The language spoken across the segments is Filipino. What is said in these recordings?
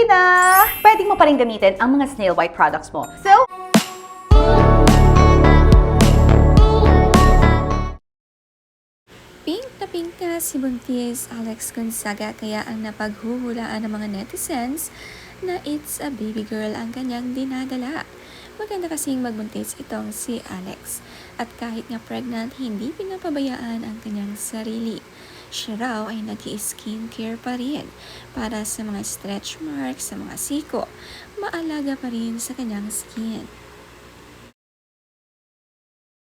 na! Pwede mo pa rin gamitin ang mga Snail White products mo. So, Pink na si Buntis Alex Gonzaga kaya ang napaghuhulaan ng mga netizens na it's a baby girl ang kanyang dinadala. Maganda kasing magbuntis itong si Alex. At kahit nga pregnant, hindi pinapabayaan ang kanyang sarili. Siya raw ay nag-i-skincare pa rin para sa mga stretch marks, sa mga siko. Maalaga pa rin sa kanyang skin.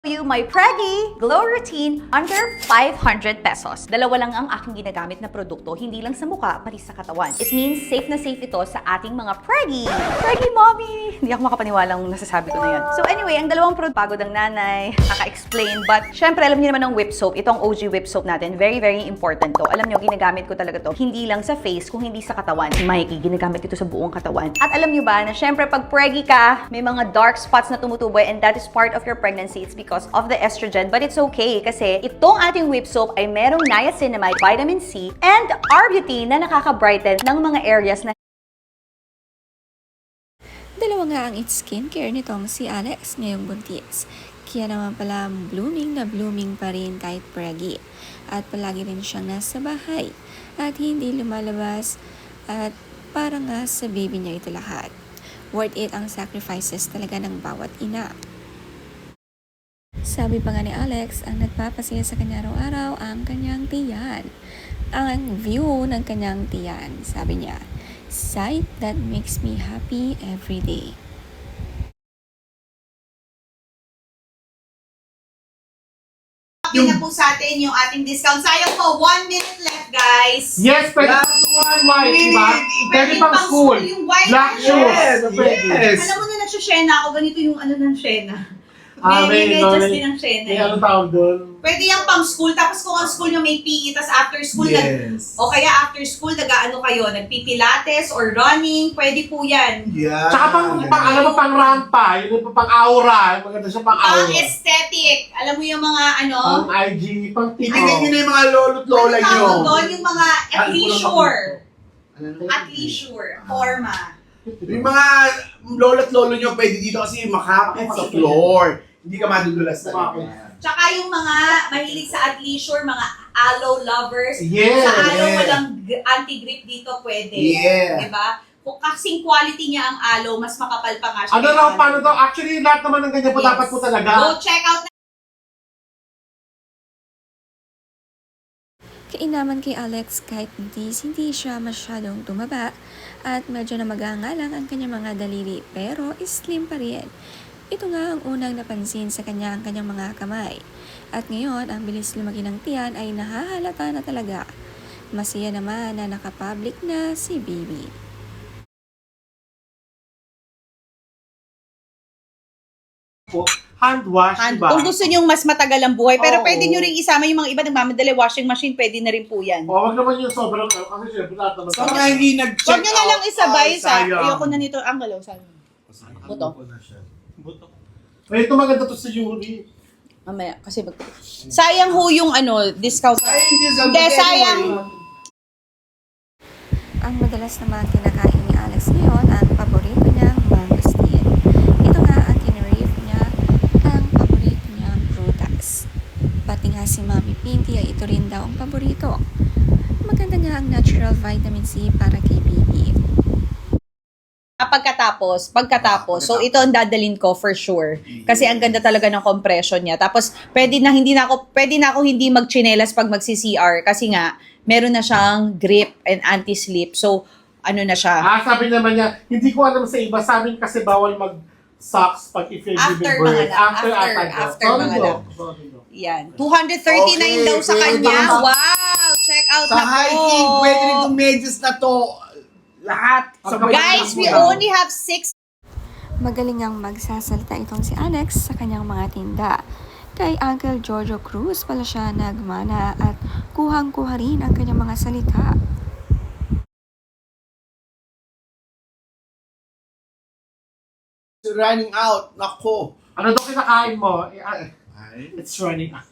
you my Preggy Glow Routine under 500 pesos. Dalawa lang ang aking ginagamit na produkto, hindi lang sa mukha, pati sa katawan. It means safe na safe ito sa ating mga Preggy. Preggy mommy! Hindi ako makapaniwalang nasasabi ko na yun. So anyway, ang dalawang produkto, pagod ang nanay, kaka-explain. But syempre, alam niyo naman ng whip soap. Itong OG whip soap natin, very, very important to. Alam niyo, ginagamit ko talaga to. Hindi lang sa face, kung hindi sa katawan. Si Mikey, ginagamit ito sa buong katawan. At alam niyo ba na syempre, pag Preggy ka, may mga dark spots na tumutuboy and that is part of your pregnancy. It's because of the estrogen, but it's okay kasi itong ating whip soap ay merong niacinamide, vitamin C, and arbutin na nakaka-brighten ng mga areas na Dalawa nga ang it's skincare nitong si Alex ngayong buntis. Kaya naman pala blooming na blooming pa rin kahit preggy. At palagi rin siyang nasa bahay at hindi lumalabas at para nga sa baby niya ito lahat. Worth it ang sacrifices talaga ng bawat ina. Sabi pa nga ni Alex, ang nagpapasaya sa kanya araw-araw ang kanyang tiyan. Ang view ng kanyang tiyan, sabi niya, sight that makes me happy every day. Na po sa atin yung ating discount. Sayang po, 1 minute left, guys. Yes, pwede pang one white, diba? Pwede pang school. Yung white Black shoes. Yes. Alam mo na nagsashena ako, ganito yung ano ng shena. May medyas din ang shena. May ano tawag doon? Pwede yung pang school, tapos kung ang school nyo may PE, tapos after school, o kaya after school, nag-ano kayo, nagpipilates or running, pwede po yan. Yeah. Tsaka alam mo, pang rampa, yun pang aura, maganda siya pang aura. Pang aesthetic. Alam mo yung mga ano, Pang IG, pang Ay, TikTok. ganyan na yung mga lolo't lola ano nyo. tawag doon? Yung mga at Ano, leisure. Ano? At leisure. Forma. Yung mga lolo't lolo nyo, pwede dito kasi makakapit sa floor. Hindi ka madudulas talaga. Tsaka yung mga mahilig sa at leisure, mga aloe lovers. Yes. Sa aloe, Yeah. walang anti-grip dito pwede. Yeah. Diba? Kung kasing quality niya ang aloe, mas makapal pa nga siya. Ano raw, paano to? Actually, lahat naman ng ganyan po Yes. dapat po talaga. Go check out na. Kainaman kay Alex kahit buntis, hindi siya masyadong tumaba at medyo namagangalang ang kanyang mga daliri pero slim pa rin. Ito nga ang unang napansin sa kanya ang kanyang mga kamay. At ngayon, ang bilis lumaki ng tiyan ay nahahalata na talaga. Masaya naman na nakapublic na si baby. Hand wash, diba? Kung gusto nyo mas matagal ang buhay, pero Oo. pwede nyo rin isama yung mga iba nagmamadali, washing machine, pwede na rin po yan. O, wag naman yung sobrang, kasi syempre lahat naman. So, mga hindi nag-check Huwag nyo na lang isabay sa, sayang. ayoko na nito, ang galaw sa buto. Buto. Ay, ito maganda to sa Yuri. Mamaya, kasi sayang ho yung ano, discount. Sayang yung discount. Hindi, sayang. Ang madalas naman kinakain ni Alex ngayon ang paborito niyang mangosteen. Ito nga ang kinrave niya, ang paborito niyang prutas. Pati nga si Mami Pinty ay ito rin daw ang paborito. Maganda nga ang natural vitamin C para kay baby. Pagkatapos, so ito ang dadalin ko for sure. Kasi ang ganda talaga ng compression niya. Tapos, pwede na ako hindi magchinelas pag magsi-CR kasi nga, meron na siyang grip and anti-slip. So, ano na siya. Sabi naman niya, hindi ko alam sa iba, sa amin kasi bawal mag-socks pag if you're After giving birth. mga after Sorry, mga Doc. anak. Sorry, Doc. Yan. 239 daw sa Okay, kanya. tama. Wow! Check out Sa na po. hiking, pwede rin itong medyas na to. Lahat. Guys, we only have 6. Magaling ang magsasalita itong si Alex sa kanyang mga tinda. Kay Uncle Jojo Cruz pala siya nagmana at kuhang-kuha rin ang kanyang mga salita. Running out. Nako. Ano daw kinakain mo? It's running out.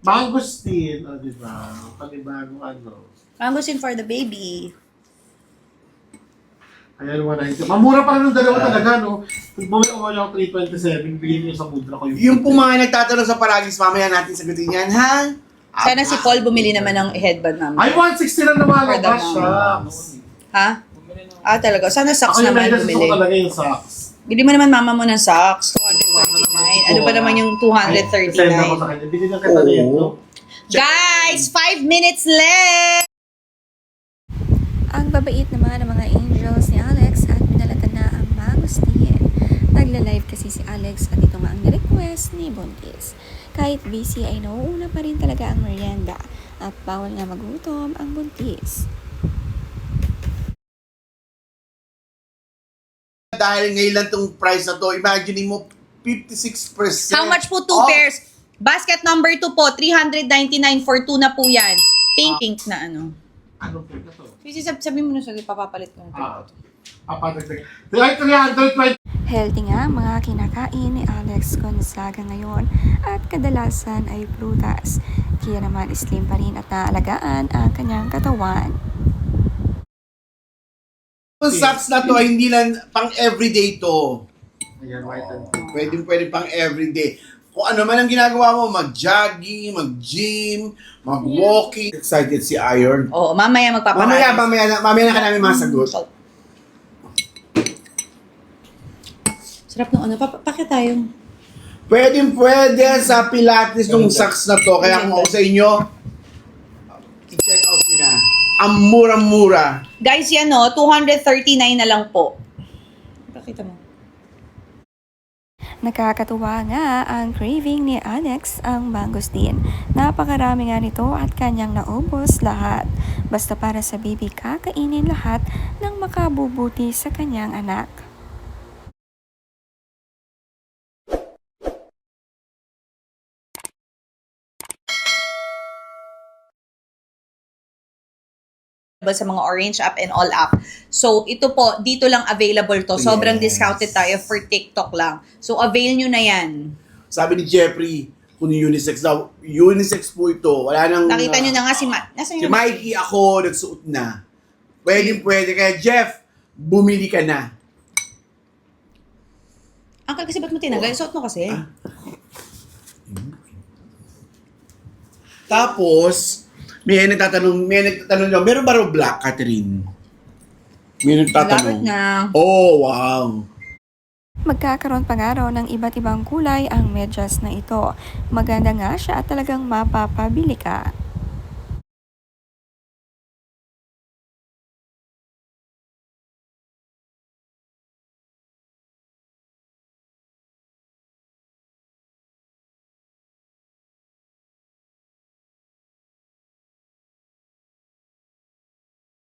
Mangosteen, diba? Panibagong ano. Mangosteen for the baby. Ayan, 190. Mamura pa rin ng dalawa talaga, no? Kung bumili ko lang 327, bigyan niyo sa mudra ko Yung po mga nagtatanong sa Paragis, mamaya natin sagutin yan, ha? Sana si Paul bumili naman ng headband namin. Ay, 160 lang naman. For the Oh, shucks. Ha? Ah, talaga. Sana socks Ako yung naman medyo gusto bumili. ko talaga yung socks. Bili mo naman mama mo ng socks. 239. Ano ba naman yung Send ako 239? sa kanya. Bigyan ng kita dito. Guys, 5 minutes left! Ang babait naman ng mga angels ni Alex at pinalatan na ang magustiin. Nagla-live kasi si Alex at ito nga ang request ni Buntis. Kahit busy ay nauuna pa rin talaga ang merienda at bawal nga magutom ang buntis. Dahil ngayon lang tong price na to, imagine mo, 56%. How much po 2 off. pairs? Basket number 2 po, 399 for 2 na po yan. Pink na ano. Ano po ito? Sabi mo na sa papapalit ko. Papadagdag. 320. Healthy nga ang mga kinakain ni Alex Gonzaga ngayon at kadalasan ay prutas. Kaya naman slim pa rin at naalagaan ang kanyang katawan. Yung socks na to, hindi lang pang everyday to. Ayan, white and Pwede pang everyday. Kung ano man ang ginagawa mo, mag-jogging, mag-gym, mag-walking. Excited si Iron. Oo, mamaya magpapaayos. Mamaya na ka namin masagot. Sarap ng ano. Pakita tayo. Pwede sa Pilates ng socks na to. Kaya kung ako sa inyo, i-check out nyo na. Ang murang-mura. Guys, yan o. 239 na lang po. Pakita mo. Nakakatuwa nga ang craving ni Alex ang mangosteen. Napakarami nga nito at kanyang naubos lahat. Basta para sa baby kakainin lahat ng makabubuti sa kanyang anak. Sa mga Orange app and all app. So, ito po, dito lang available to. Sobrang Yes. discounted tayo for TikTok lang. So, avail nyo na yan. Sabi ni Jeffrey, kung unisex daw, unisex po ito. Wala nang... Nakita nyo na nga si Matt. Nasaan Si yun? Mikey, ako, nagsuot na. Pwede. Kaya Jeff, bumili ka na. Uncle, kasi ba't mo tinagal? Suot mo kasi. Tapos, may nagtatanong daw, meron ba raw black, Catherine? May nagtatanong. Malapit na. Oh, wow. Magkakaroon pa nga raw ng iba't ibang kulay ang medyas na ito. Maganda nga siya at talagang mapapabili ka.